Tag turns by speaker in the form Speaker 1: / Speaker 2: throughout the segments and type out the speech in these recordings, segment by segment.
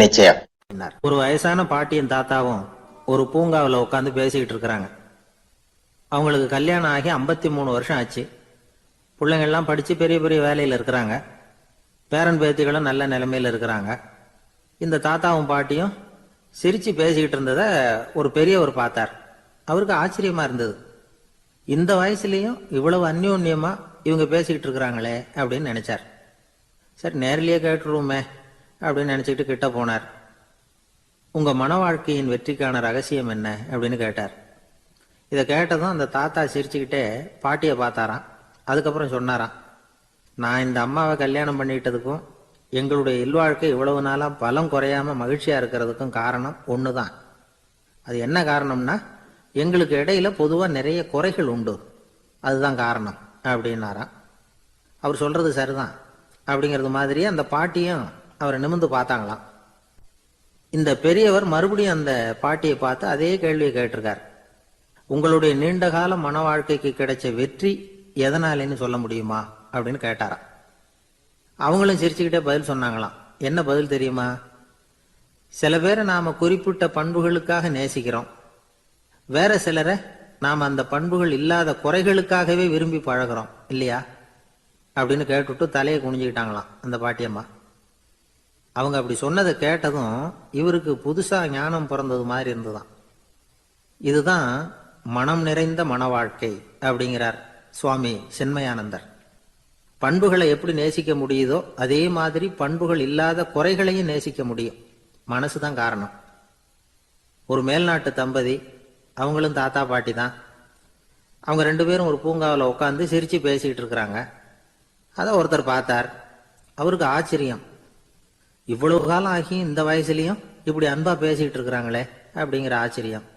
Speaker 1: நிச்சயம்.
Speaker 2: ஒரு வயசான பாட்டியும் தாத்தாவும் ஒரு பூங்காவில் உட்காந்து பேசிக்கிட்டு இருக்கிறாங்க. அவங்களுக்கு கல்யாணம் ஆகி 53 வருஷம் ஆச்சு. பிள்ளைங்கள்லாம் படித்து பெரிய பெரிய வேலையில் இருக்கிறாங்க. பேரன் பேத்திகளும் நல்ல நிலைமையில் இருக்கிறாங்க. இந்த தாத்தாவும் பாட்டியும் சிரித்து பேசிக்கிட்டு இருந்ததை ஒரு பெரியவர் பார்த்தார். அவருக்கு ஆச்சரியமாக இருந்தது. இந்த வயசுலேயும் இவ்வளவு அந்யோன்யமாக இவங்க பேசிக்கிட்டு இருக்கிறாங்களே அப்படின்னு நினச்சார். சரி, நேரிலேயே கேட்டுருவோமே அப்படின்னு நினச்சிக்கிட்டு கிட்ட போனார். உங்கள் மன வாழ்க்கையின் வெற்றிக்கான ரகசியம் என்ன அப்படின்னு கேட்டார். இதை கேட்டதும் அந்த தாத்தா சிரிச்சுக்கிட்டே பாட்டியை பார்த்தாராம். அதுக்கப்புறம் சொன்னாராம், நான் இந்த அம்மாவை கல்யாணம் பண்ணிக்கிட்டதுக்கும் எங்களுடைய இல்வாழ்க்கை இவ்வளவு நாளாக பலம் குறையாம மகிழ்ச்சியாக இருக்கிறதுக்கும் காரணம் ஒன்று தான். அது என்ன காரணம்னா, எங்களுக்கு இடையில பொதுவாக நிறைய குறைகள் உண்டு, அதுதான் காரணம் அப்படின்னாராம். அவர் சொல்றது சரிதான் அப்படிங்கிறது மாதிரியே அந்த பாட்டியும் அவரை நிமிர்ந்து பார்த்தாங்களாம். இந்த பெரியவர் மறுபடியும் அந்த பாட்டியை பார்த்து அதே கேள்வியை கேட்டிருக்கார். உங்களுடைய நீண்டகால மன வாழ்க்கைக்கு கிடைச்ச வெற்றி எதனாலேன்னு சொல்ல முடியுமா அப்படின்னு கேட்டாராம். அவங்களும் சிரிச்சுக்கிட்டே பதில் சொன்னாங்களாம். என்ன பதில் தெரியுமா? சில பேரை நாம குறிப்பிட்ட பண்புகளுக்காக நேசிக்கிறோம், வேற சிலரை நாம் அந்த பண்புகள் இல்லாத குறைகளுக்காகவே விரும்பி பழகிறோம் இல்லையா அப்படின்னு கேட்டுவிட்டு தலையை குனிஞ்சுக்கிட்டாங்களாம் அந்த பாட்டியம்மா. அவங்க அப்படி சொன்னதை கேட்டதும் இவருக்கு புதுசா ஞானம் பிறந்தது மாதிரி இருந்துதான். இதுதான் மனம் நிறைந்த மன வாழ்க்கை அப்படிங்கிறார் சுவாமி சின்மயானந்தர். பண்புகளை எப்படி நேசிக்க முடியுதோ அதே மாதிரி பண்புகள் இல்லாத குறைகளையும் நேசிக்க முடியும். மனசுதான் காரணம். ஒரு மேல்நாட்டு தம்பதி, அவங்களும் தாத்தா பாட்டி தான். அவங்க 2 பேரும் ஒரு பூங்காவில் உட்காந்து சிரிச்சு பேசிக்கிட்டு இருக்கிறாங்க. அதை ஒருத்தர் பார்த்தார். அவருக்கு ஆச்சரியம், இவ்வளவு காலம் ஆகி இந்த வயசுலயும் இப்படி அன்பா பேசிக்கிட்டு இருக்கிறாங்களே அப்படிங்கிற ஆச்சரியம்.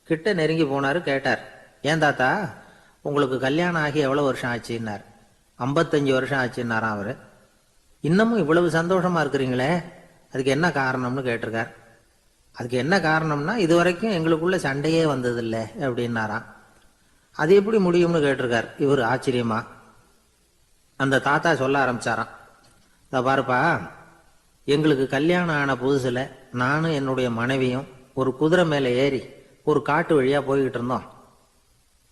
Speaker 2: கிட்ட நெருங்கி போனாரு. கேட்டார், ஏன் தாத்தா, உங்களுக்கு கல்யாணம் ஆகி எவ்வளவு வருஷம் ஆச்சுன்னார். 55 வருஷம் ஆச்சுன்னாராம் அவரு. இன்னமும் இவ்வளவு சந்தோஷமா இருக்கிறீங்களே, அதுக்கு என்ன காரணம்னு கேட்டிருக்கார். அதுக்கு என்ன காரணம்னா, இதுவரைக்கும் எங்களுக்குள்ள சண்டையே வந்ததில்லை அப்படின்னாராம். அது எப்படி முடியும்னு கேட்டிருக்கார் இவர் ஆச்சரியமா. அந்த தாத்தா சொல்ல ஆரம்பிச்சாராம், இதை பாருப்பா, எங்களுக்கு கல்யாணம் ஆன புதுசுல நானும் என்னுடைய மனைவியும் ஒரு குதிரை மேலே ஏறி ஒரு காட்டு வழியா போய்கிட்டு இருந்தோம்.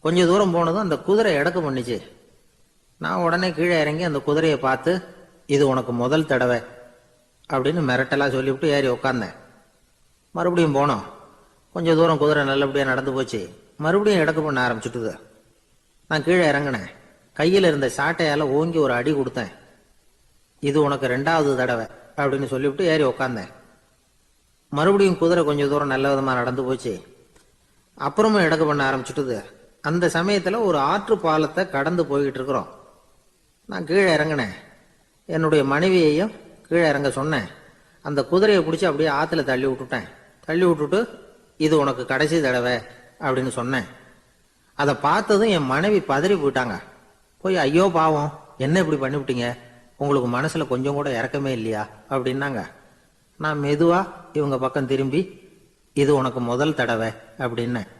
Speaker 2: கொஞ்ச தூரம் போனதும் அந்த குதிரை எடக்கு பண்ணிச்சு. நான் உடனே கீழே இறங்கி அந்த குதிரையை பார்த்து, இது உனக்கு முதல் தடவை அப்படின்னு மிரட்டலா சொல்லிவிட்டு ஏறி உக்காந்தேன். மறுபடியும் போனோம். கொஞ்சம் தூரம் குதிரை நல்லபடியாக நடந்து போச்சு. மறுபடியும் எடக்கு பண்ண ஆரம்பிச்சுட்டுது. நான் கீழே இறங்கினேன். கையில் இருந்த சாட்டையால் ஓங்கி ஒரு அடி கொடுத்தேன். இது உனக்கு 2வது தடவை அப்படின்னு சொல்லிவிட்டு ஏறி உக்காந்தேன். மறுபடியும் குதிரை கொஞ்சம் தூரம் நல்ல விதமாக நடந்து போச்சு. அப்புறமும் எடக்கு பண்ண ஆரம்பிச்சுட்டுது. அந்த சமயத்தில் ஒரு ஆற்று பாலத்தை கடந்து போய்கிட்டு இருக்கிறோம். நான் கீழே இறங்கினேன். என்னுடைய மனைவியையும் கீழே இறங்க சொன்னேன். அந்த குதிரையை பிடிச்சி அப்படியே ஆற்றுல தள்ளி விட்டுட்டேன். தள்ளி விட்டுட்டு, இது உனக்கு கடைசி தடவை அப்படின்னு சொன்னேன். அதை பார்த்ததும் என் மனைவி பதறி போயிட்டாங்க. போய், ஐயோ பாவம், என்ன இப்படி பண்ணிவிட்டீங்க, உங்களுக்கு மனசில் கொஞ்சம் கூட இறக்கமே இல்லையா அப்படின்னாங்க. நான் மெதுவா இவங்க பக்கம் திரும்பி, இது உனக்கு முதல் தடவை அப்படின்னேன்.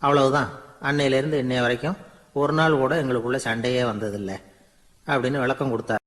Speaker 2: அவ்வளவுதான். அன்னையிலேருந்து இன்னைய வரைக்கும் ஒரு நாள் கூட எங்களுக்குள்ள சண்டையே வந்ததில்லை அப்படின்னு விளக்கம் கொடுத்தார்.